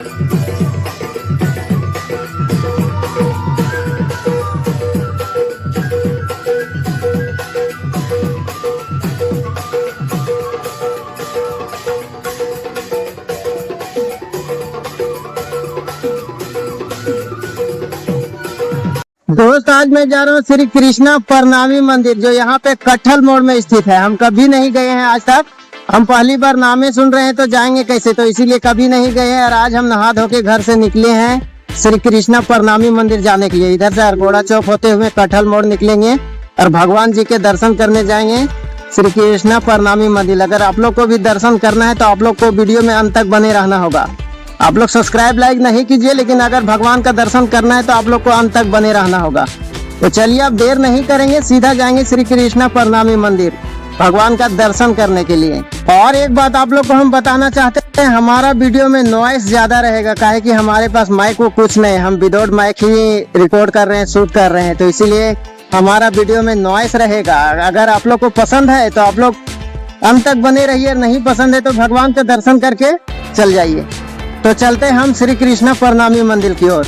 दोस्त आज मैं जा रहा हूँ श्री कृष्णा प्रणामी मंदिर, जो यहाँ पे कटहल मोड़ में स्थित है। हम कभी नहीं गए हैं आज तक, हम पहली बार नामे सुन रहे हैं तो जाएंगे कैसे, तो इसीलिए कभी नहीं गए हैं। और आज हम नहा धो के घर से निकले हैं श्री कृष्णा प्रणामी मंदिर जाने के लिए। इधर से अरगोड़ा चौक होते हुए कटहल मोड़ निकलेंगे और भगवान जी के दर्शन करने जाएंगे श्री कृष्णा प्रणामी मंदिर। अगर आप लोग को भी दर्शन करना है तो आप लोग को वीडियो में अंत तक बने रहना होगा। आप लोग सब्सक्राइब लाइक नहीं कीजिए, लेकिन अगर भगवान का दर्शन करना है तो आप लोग को अंत तक बने रहना होगा। तो चलिए अब देर नहीं करेंगे, सीधा जाएंगे श्री कृष्णा प्रणामी मंदिर भगवान का दर्शन करने के लिए। और एक बात आप लोग को हम बताना चाहते हैं, हमारा वीडियो में नॉइस ज्यादा रहेगा, काहे कि हमारे पास माइक वो कुछ नहीं, हम विदाउट माइक ही रिकॉर्ड कर रहे हैं, शूट कर रहे हैं, तो इसीलिए हमारा वीडियो में नॉइस रहेगा। अगर आप लोग को पसंद है तो आप लोग अंत तक बने रहिए, नहीं पसंद है तो भगवान का दर्शन करके चल जाइए। तो चलते हैं हम श्री कृष्णा प्रणामी मंदिर की ओर।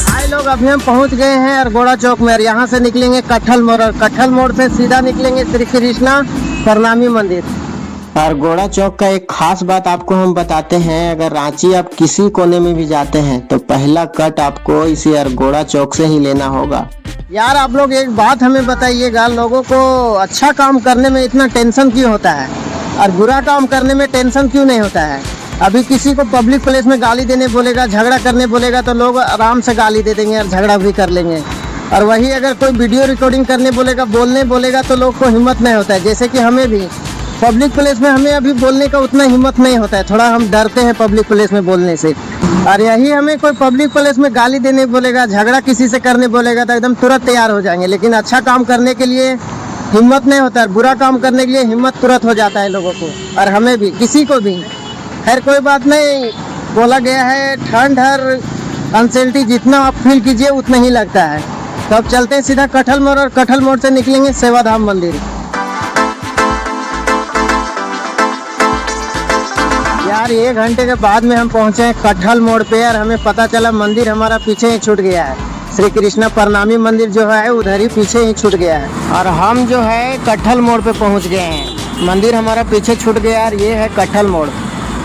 हाय लोग, अभी हम पहुंच गए हैं अरगोड़ा चौक में, और यहाँ से निकलेंगे कटहल मोड़, और कटहल मोड़ से सीधा निकलेंगे श्री कृष्णा प्रणामी मंदिर। अरगोड़ा चौक का एक खास बात आपको हम बताते हैं, अगर रांची आप किसी कोने में भी जाते हैं तो पहला कट आपको इसी अरगोड़ा चौक से ही लेना होगा। यार आप लोग एक बात हमें बताइएगा, लोगों को अच्छा काम करने में इतना टेंशन क्यों होता है और बुरा काम करने में टेंशन क्यों नहीं होता है? अभी किसी को पब्लिक प्लेस में गाली देने बोलेगा, झगड़ा करने बोलेगा तो लोग आराम से गाली दे देंगे और झगड़ा भी कर लेंगे। और वही अगर कोई वीडियो रिकॉर्डिंग करने बोलेगा, बोलने बोलेगा तो लोग को हिम्मत नहीं होता है। जैसे कि हमें भी पब्लिक प्लेस में हमें अभी बोलने का उतना हिम्मत नहीं होता है, थोड़ा हम डरते हैं पब्लिक प्लेस में बोलने से। और यही हमें कोई पब्लिक प्लेस में गाली देने बोलेगा, झगड़ा किसी से करने बोलेगा तो एकदम तुरंत तैयार हो जाएंगे। लेकिन अच्छा काम करने के लिए हिम्मत नहीं होता है, बुरा काम करने के लिए हिम्मत तुरंत हो जाता है लोगों को, और हमें भी, किसी को भी। खैर कोई बात नहीं, बोला गया है ठंड हर अनसर्टेनिटी जितना आप फील कीजिए उतना ही लगता है। तो अब चलते हैं सीधा कटहल मोड़, और कटहल मोड़ से निकलेंगे सेवाधाम मंदिर। यार 1 घंटे के बाद में हम पहुंचे हैं कटहल मोड़ पे, और हमें पता चला मंदिर हमारा पीछे ही छूट गया है। श्री कृष्णा प्रणामी मंदिर जो है उधर ही पीछे ही छूट गया है, और हम जो है कटहल मोड़ पे पहुंच गए हैं। मंदिर हमारा पीछे छूट गया और ये है कटहल मोड़,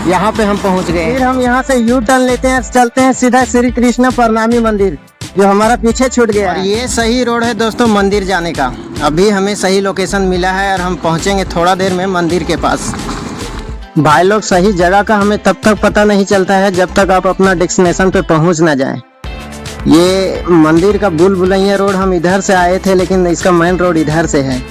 यहाँ पे हम पहुंच गए। फिर हम यहाँ से यू टर्न लेते हैं, चलते हैं सीधा श्री कृष्णा प्रणामी मंदिर जो हमारा पीछे छूट गया है। ये सही रोड है दोस्तों मंदिर जाने का। अभी हमें सही लोकेशन मिला है और हम पहुँचेंगे थोड़ा देर में मंदिर के पास। भाई लोग, सही जगह का हमें तब तक पता नहीं चलता है जब तक आप अपना डेस्टिनेशन पे पहुँच ना जाए। ये मंदिर का बुल बुलैया रोड हम इधर से आए थे, लेकिन इसका मेन रोड इधर से है।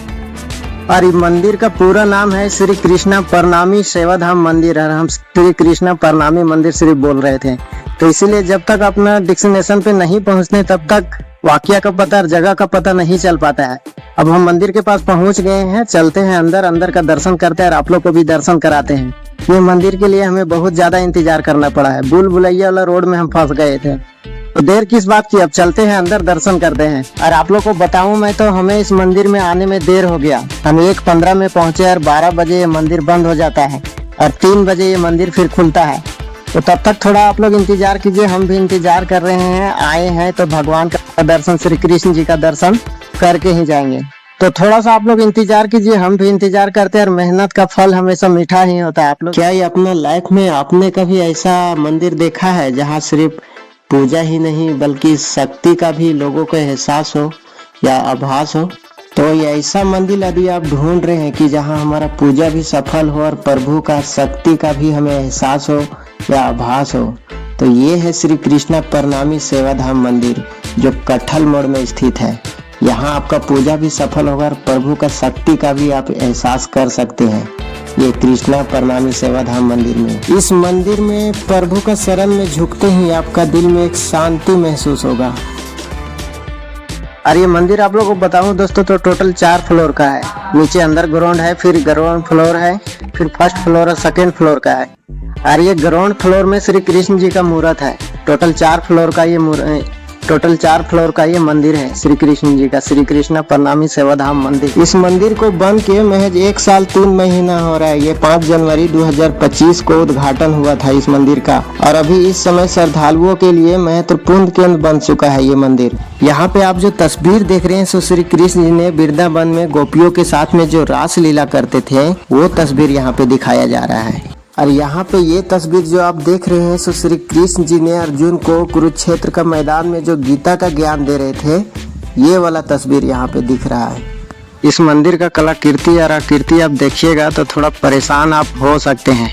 और ये मंदिर का पूरा नाम है श्री कृष्णा प्रणामी सेवाधाम मंदिर, और हम श्री कृष्णा प्रणामी मंदिर सिर्फ बोल रहे थे। तो इसीलिए जब तक अपना डेस्टिनेशन पे नहीं पहुंचते तब तक वाकया का पता और जगह का पता नहीं चल पाता है। अब हम मंदिर के पास पहुंच गए हैं, चलते हैं अंदर, अंदर का दर्शन करते हैं और आप लोग को भी दर्शन कराते हैं। ये मंदिर के लिए हमें बहुत ज्यादा इंतजार करना पड़ा है, बुल बुलैया वाला रोड में हम फंस गए थे। तो देर किस बात की, अब चलते हैं अंदर, दर्शन करते हैं। और आप लोग को बताऊं मैं तो हमें इस मंदिर में आने में देर हो गया। हम 1:15 में पहुंचे और 12 बजे ये मंदिर बंद हो जाता है और 3 बजे ये मंदिर फिर खुलता है। तो तब तक थोड़ा आप लोग इंतजार कीजिए, हम भी इंतजार कर रहे हैं। आए हैं तो भगवान का दर्शन, श्री कृष्ण जी का दर्शन करके ही जाएंगे। तो थोड़ा सा आप लोग इंतजार कीजिए, हम भी इंतजार करते हैं। और मेहनत का फल हमेशा मीठा ही होता है। आप लोग क्या ये अपना लाइफ में आपने कभी ऐसा मंदिर देखा है जहाँ सिर्फ पूजा ही नहीं बल्कि शक्ति का भी लोगों को एहसास हो या आभास हो? तो ये ऐसा मंदिर यदि आप ढूंढ रहे हैं कि जहां हमारा पूजा भी सफल हो और प्रभु का शक्ति का भी हमें एहसास हो या आभास हो, तो ये है श्री कृष्णा प्रणामी सेवाधाम मंदिर जो कटहल मोड़ में स्थित है। यहाँ आपका पूजा भी सफल होगा और प्रभु का शक्ति का भी आप एहसास कर सकते हैं ये कृष्णा प्रणामी सेवाधाम मंदिर में। इस मंदिर में प्रभु का शरण में झुकते ही आपका दिल में एक शांति महसूस होगा। और ये मंदिर आप लोगों को बताऊं दोस्तों तो टोटल 4 फ्लोर का है। नीचे अंदर ग्राउंड है, फिर ग्राउंड फ्लोर है, फिर फर्स्ट फ्लोर और सेकेंड फ्लोर का है। और ये ग्राउंड फ्लोर में श्री कृष्ण जी का मूर्त है। टोटल 4 फ्लोर का ये टोटल 4 फ्लोर का ये मंदिर है श्री कृष्ण जी का, श्री कृष्ण प्रणामी सेवाधाम मंदिर। इस मंदिर को बन के महज 1 साल 3 महीना हो रहा है। ये 5 जनवरी 2025 को उद्घाटन हुआ था इस मंदिर का, और अभी इस समय श्रद्धालुओं के लिए महत्वपूर्ण केंद्र बन चुका है ये मंदिर। यहाँ पे आप जो तस्वीर देख रहे हैं सो श्री कृष्ण जी ने वृंदावन में गोपियों के साथ में जो रास लीला करते थे वो तस्वीर यहाँ पे दिखाया जा रहा है। और यहाँ पे ये तस्वीर जो आप देख रहे हैं सो श्री कृष्ण जी ने अर्जुन को कुरुक्षेत्र का मैदान में जो गीता का ज्ञान दे रहे थे, ये वाला तस्वीर यहाँ पे दिख रहा है। इस मंदिर का कलाकृति और आकृति आप देखिएगा तो थोड़ा परेशान आप हो सकते हैं,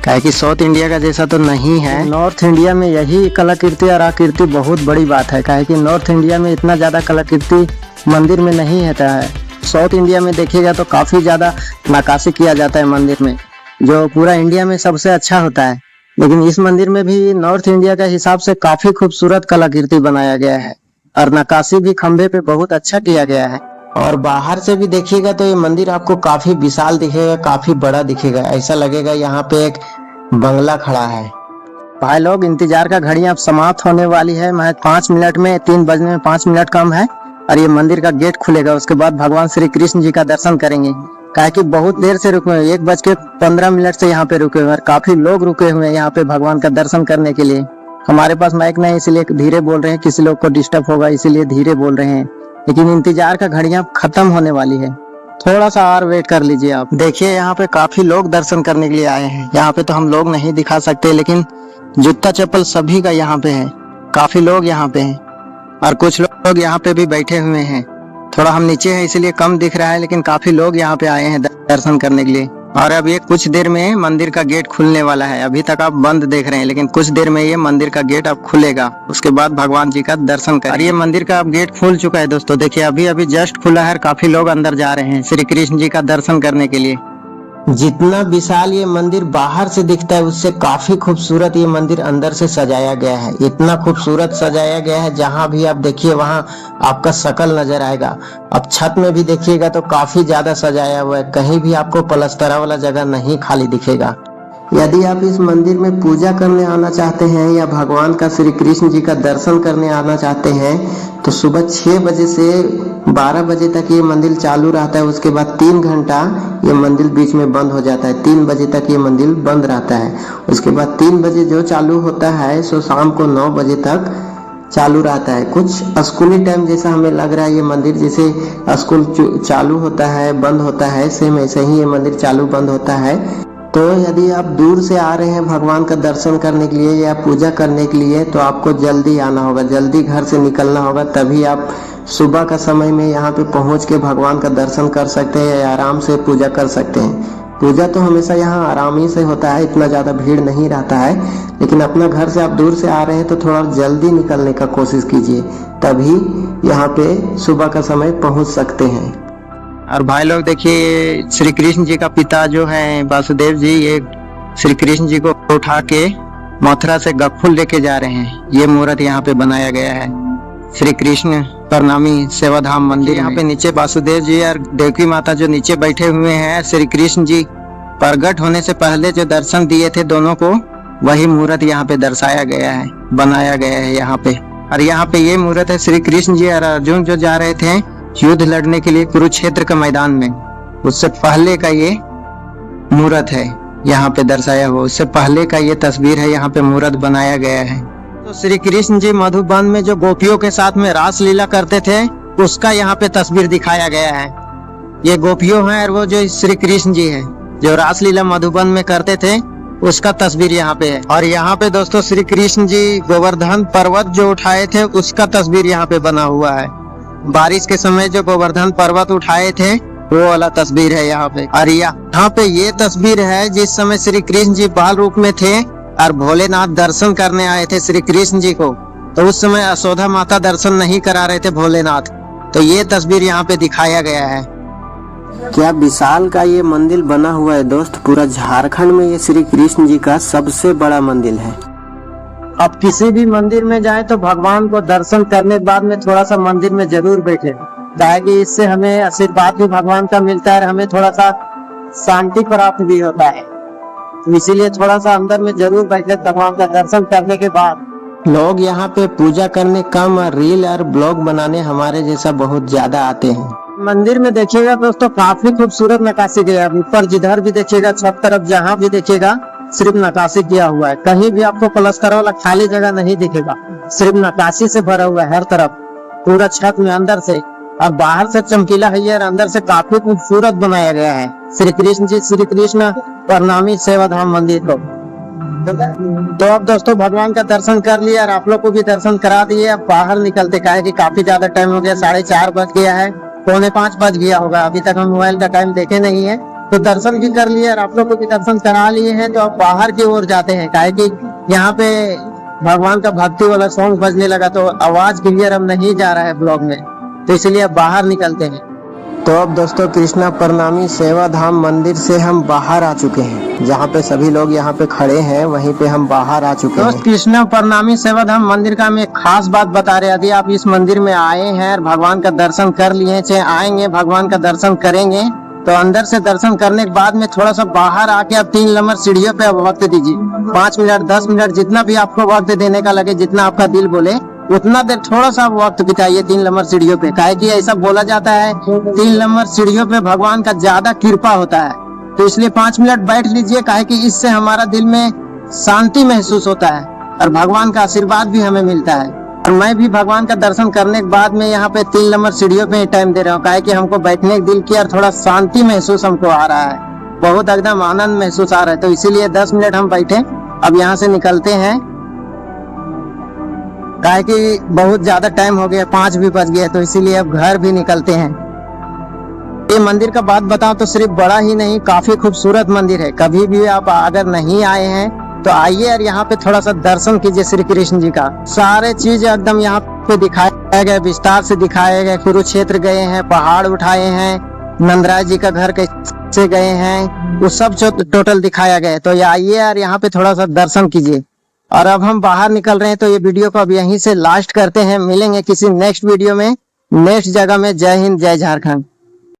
काहे कि साउथ इंडिया का जैसा तो नहीं है। नॉर्थ इंडिया में यही कलाकृति और आकृति बहुत बड़ी बात है, काहे कि नॉर्थ इंडिया में इतना ज़्यादा कलाकृति मंदिर में नहीं होता है। साउथ इंडिया में देखिएगा तो काफ़ी ज़्यादा नक्काशी किया जाता है मंदिर में, जो पूरा इंडिया में सबसे अच्छा होता है। लेकिन इस मंदिर में भी नॉर्थ इंडिया का हिसाब से काफी खूबसूरत कलाकृति बनाया गया है, और नक्काशी भी खंभे पे बहुत अच्छा किया गया है। और बाहर से भी देखिएगा तो ये मंदिर आपको काफी विशाल दिखेगा, काफी बड़ा दिखेगा। ऐसा लगेगा यहाँ पे एक बंगला खड़ा है। भाई लोग, इंतजार का घड़ी अब समाप्त होने वाली है। मैं 5 मिनट में 3 बजने में 5 मिनट कम है, और ये मंदिर का गेट खुलेगा। उसके बाद भगवान श्री कृष्ण जी का दर्शन करेंगे, काहे कि बहुत देर से रुके हुए, 1:15 से यहाँ पे रुके हुए हैं। काफी लोग रुके हुए हैं यहाँ पे भगवान का दर्शन करने के लिए। हमारे पास माइक नहीं इसलिए धीरे बोल रहे हैं, किसी लोग को डिस्टर्ब होगा इसीलिए धीरे बोल रहे हैं। लेकिन इंतजार का घड़ियां खत्म होने वाली है, थोड़ा सा और वेट कर लीजिए। आप देखिए यहाँ पे काफी लोग दर्शन करने के लिए आए हैं। यहाँ पे तो हम लोग नहीं दिखा सकते, लेकिन जूता चप्पल सभी का यहाँ पे है। काफी लोग यहाँ पे हैं, और कुछ लोग यहाँ पे भी बैठे हुए हैं। थोड़ा हम नीचे हैं इसलिए कम दिख रहा है, लेकिन काफी लोग यहाँ पे आए हैं दर्शन करने के लिए। और अब ये कुछ देर में मंदिर का गेट खुलने वाला है। अभी तक आप बंद देख रहे हैं, लेकिन कुछ देर में ये मंदिर का गेट अब खुलेगा। उसके बाद भगवान जी का दर्शन करें। और ये मंदिर का अब गेट खुल चुका है दोस्तों। देखिए अभी अभी जस्ट खुला है, काफी लोग अंदर जा रहे हैं श्री कृष्ण जी का दर्शन करने के लिए। जितना विशाल ये मंदिर बाहर से दिखता है उससे काफी खूबसूरत ये मंदिर अंदर से सजाया गया है। इतना खूबसूरत सजाया गया है, जहाँ भी आप देखिए वहाँ आपका शकल नजर आएगा। अब छत में भी देखिएगा तो काफी ज्यादा सजाया हुआ है, कहीं भी आपको पलस्तरा वाला जगह नहीं खाली दिखेगा। यदि आप इस मंदिर में पूजा करने आना चाहते हैं या भगवान का श्री कृष्ण जी का दर्शन करने आना चाहते हैं तो सुबह 6 बजे से 12 बजे तक ये मंदिर चालू रहता है। उसके बाद 3 घंटा ये मंदिर बीच में बंद हो जाता है। 3 बजे तक ये मंदिर बंद रहता है। उसके बाद 3 बजे जो चालू होता है सो शाम को 9 बजे तक चालू रहता है। कुछ स्कूली टाइम जैसा हमें लग रहा है। ये मंदिर जैसे स्कूल चालू होता है बंद होता है, सेम ऐसे ही ये मंदिर चालू बंद होता है। तो यदि आप दूर से आ रहे हैं भगवान का दर्शन करने के लिए या पूजा करने के लिए तो आपको जल्दी आना होगा, जल्दी घर से निकलना होगा, तभी आप सुबह का समय में यहाँ पे पहुँच के भगवान का दर्शन कर सकते हैं या आराम से पूजा कर सकते हैं। पूजा तो हमेशा यहाँ आराम ही से होता है, इतना ज़्यादा भीड़ नहीं रहता है। लेकिन अपना घर से आप दूर से आ रहे हैं तो थोड़ा जल्दी निकलने का कोशिश कीजिए, तभी यहाँ पे सुबह का समय पहुँच सकते हैं। और भाई लोग देखिए श्री कृष्ण जी का पिता जो है वासुदेव जी, ये श्री कृष्ण जी को उठा के मथुरा से गखुल लेके जा रहे हैं। ये मूर्त यहाँ पे बनाया गया है श्री कृष्ण प्रणामी सेवाधाम मंदिर। यहाँ पे नीचे वासुदेव जी और देवकी माता जो नीचे बैठे हुए हैं, श्री कृष्ण जी प्रकट होने से पहले जो दर्शन दिए थे दोनों को, वही मूर्त यहाँ पे दर्शाया गया है, बनाया गया है यहाँ पे। और यहाँ पे ये मूर्त है श्री कृष्ण जी और अर्जुन जो जा रहे थे युद्ध लड़ने के लिए कुरुक्षेत्र के मैदान में, उससे पहले का ये मूर्त है यहाँ पे दर्शाया हुआ। उससे पहले का ये तस्वीर है, यहाँ पे मूर्त बनाया गया है। तो श्री कृष्ण जी मधुबन में जो गोपियों के साथ में रास लीला करते थे उसका यहाँ पे तस्वीर दिखाया गया है। ये गोपियों हैं और वो जो श्री कृष्ण जी है जो रास लीला मधुबन में करते थे उसका तस्वीर यहाँ पे है। और यहाँ पे दोस्तों श्री कृष्ण जी गोवर्धन पर्वत जो उठाए थे उसका तस्वीर यहाँ पे बना हुआ है। बारिश के समय जो गोवर्धन पर्वत उठाए थे वो वाला तस्वीर है यहाँ पे। और यहाँ पे ये तस्वीर है जिस समय श्री कृष्ण जी बाल रूप में थे और भोलेनाथ दर्शन करने आए थे श्री कृष्ण जी को, तो उस समय यशोदा माता दर्शन नहीं करा रहे थे भोलेनाथ, तो ये तस्वीर यहाँ पे दिखाया गया है। क्या विशाल का ये मंदिर बना हुआ है दोस्त। पूरा झारखंड में ये श्री कृष्ण जी का सबसे बड़ा मंदिर है। अब किसी भी मंदिर में जाए तो भगवान को दर्शन करने के बाद में थोड़ा सा मंदिर में जरूर बैठे, ताकि इससे हमें आशीर्वाद भी भगवान का मिलता है, हमें थोड़ा सा शांति प्राप्त भी होता है। तो इसीलिए थोड़ा सा अंदर में जरूर बैठे भगवान का दर्शन करने के बाद, लोग यहाँ पे पूजा करने कम और रील और ब्लॉग बनाने हमारे जैसा बहुत ज्यादा आते हैं। मंदिर में देखिएगा दोस्तों काफी खूबसूरत नक्काशी किया है। ऊपर जिधर भी देखिएगा सब तरफ जहाँ भी देखिएगा सिर्फ नक्काशी किया हुआ है। कहीं भी आपको प्लास्टर वाला खाली जगह नहीं दिखेगा, सिर्फ नक्काशी से भरा हुआ है हर तरफ, पूरा छत में अंदर से। और बाहर से चमकीला है और अंदर से काफी खूबसूरत बनाया गया है श्री कृष्ण प्रणामी सेवाधाम मंदिर को। तो अब दोस्तों भगवान का दर्शन कर लिया और आप लोग को भी दर्शन करा दिए। अब बाहर निकलते क्या है कि काफी ज्यादा टाइम हो गया, 4:30 बज गया है, 4:45 बज गया होगा। अभी तक हम मोबाइल का टाइम देखे नहीं है। तो दर्शन भी कर लिए और आप लोग को भी दर्शन करा लिए हैं। तो अब बाहर की ओर जाते हैं, क्या है कि यहाँ पे भगवान का भक्ति वाला सॉन्ग बजने लगा तो आवाज क्लियर अब नहीं जा रहा है ब्लॉग में, तो इसलिए अब बाहर निकलते हैं। तो अब दोस्तों कृष्णा प्रणामी सेवाधाम मंदिर से हम बाहर आ चुके हैं। जहाँ पे सभी लोग यहाँ पे खड़े हैं वहीं पे हम बाहर आ चुके हैं। कृष्णा प्रणामी सेवाधाम मंदिर का हम एक खास बात बता रहे हैं। यदि आप इस मंदिर में आए हैं और भगवान का दर्शन कर लिए, चाहे आएंगे भगवान का दर्शन करेंगे, तो अंदर से दर्शन करने के बाद में थोड़ा सा बाहर आके आप 3 नंबर सीढ़ियों पे वक्त दीजिए। 5 मिनट 10 मिनट जितना भी आपको वक्त देने का लगे, जितना आपका दिल बोले उतना देर थोड़ा सा वक्त बिताइए 3 नंबर सीढ़ियों पे। काहे कि ऐसा बोला जाता है 3 नंबर सीढ़ियों पे भगवान का ज्यादा कृपा होता है, तो इसलिए 5 मिनट बैठ लीजिए। काहे कि इससे हमारा दिल में शांति महसूस होता है और भगवान का आशीर्वाद भी हमें मिलता है। और मैं भी भगवान का दर्शन करने के बाद में यहाँ पे 3 नंबर सीढ़ियों पे टाइम दे रहा हूँ। काहे कि हमको बैठने के दिल की और थोड़ा शांति महसूस हमको आ रहा है, बहुत एकदम आनंद महसूस आ रहा है। तो इसीलिए 10 मिनट हम बैठे, अब यहाँ से निकलते हैं। काहे कि बहुत ज्यादा टाइम हो गया, 5 भी बज गया, तो इसीलिए अब घर भी निकलते हैं। ये मंदिर का बात बताओ तो सिर्फ बड़ा ही नहीं, काफी खूबसूरत मंदिर है। कभी भी आप अगर नहीं आए हैं तो आइए और यहाँ पे थोड़ा सा दर्शन कीजिए श्री कृष्ण जी का। सारे चीज एकदम यहाँ पे दिखाया गया, विस्तार से दिखाए गए। कुरुक्षेत्र गए हैं, पहाड़ उठाए हैं, नंदराज जी का घर कैसे गए हैं, वो सब टोटल दिखाया गया। तो आइए और यहाँ पे थोड़ा सा दर्शन कीजिए। और अब हम बाहर निकल रहे हैं, तो ये वीडियो को अब यहीं से लास्ट करते हैं। मिलेंगे किसी नेक्स्ट वीडियो में, नेक्स्ट जगह में। जय हिंद, जय झारखंड।